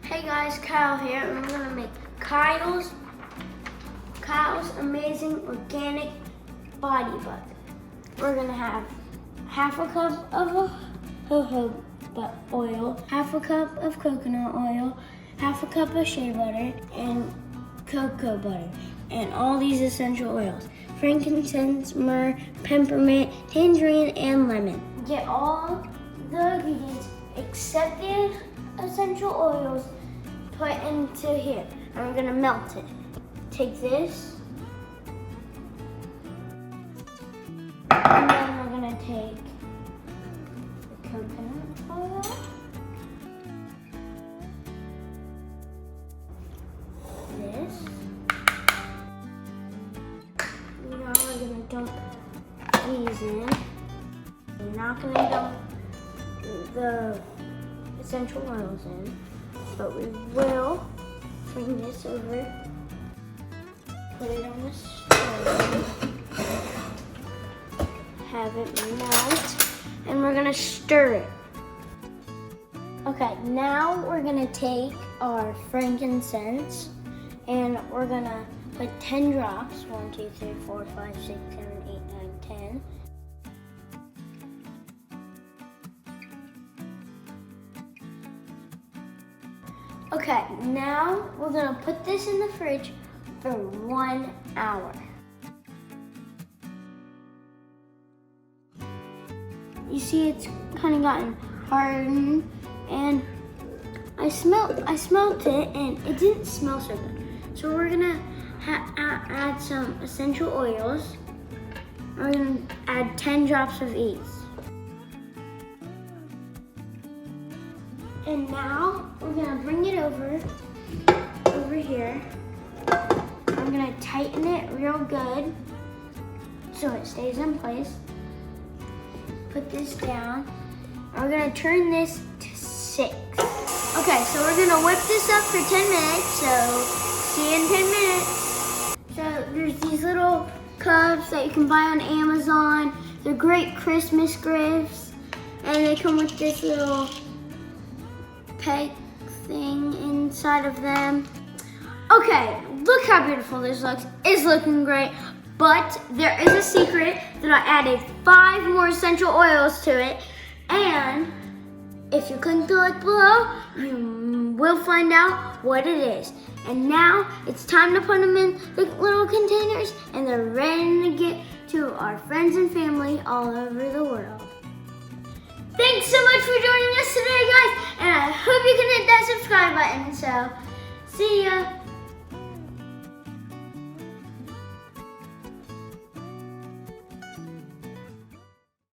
Hey guys, Kyle here, and we're gonna make Kyle's Amazing Organic Body Butter. We're gonna have half a cup of jojoba oil, half a cup of coconut oil, half a cup of shea butter, and cocoa butter, and all these essential oils: frankincense, myrrh, peppermint, tangerine, and lemon. Get all the ingredients except the essential oils put into here, and we're gonna melt it. Take this, and then we're gonna take the coconut oil, this, now we're gonna dump these in. We're not gonna dump the essential oils in, but we will bring this over, put it on the stove, have it melt, and we're gonna stir it. Okay, now we're gonna take our frankincense and we're gonna put 10 drops, 1, 2, 3, 4, 5, 6, 7, 8, 9, 10. Okay, now we're gonna put this in the fridge for 1 hour. You see it's kind of gotten hardened, and I smelt it and it didn't smell so good. So we're gonna add some essential oils. We're gonna add 10 drops of each. And now we're gonna bring it over here. I'm gonna tighten it real good so it stays in place. Put this down. We're gonna turn this to 6. Okay, so we're gonna whip this up for 10 minutes, so see you in 10 minutes. So there's these little cups that you can buy on Amazon. They're great Christmas gifts, and they come with this little peg thing inside of them. Okay, look how beautiful this looks. It's looking great, but there is a secret that I added 5 more essential oils to it, and if you click the link below, you will find out what it is. And now it's time to put them in the little containers, and they're ready to get to our friends and family all over the world. Thanks so much for joining us today, guys, and I hope you can hit that subscribe button. So, see ya.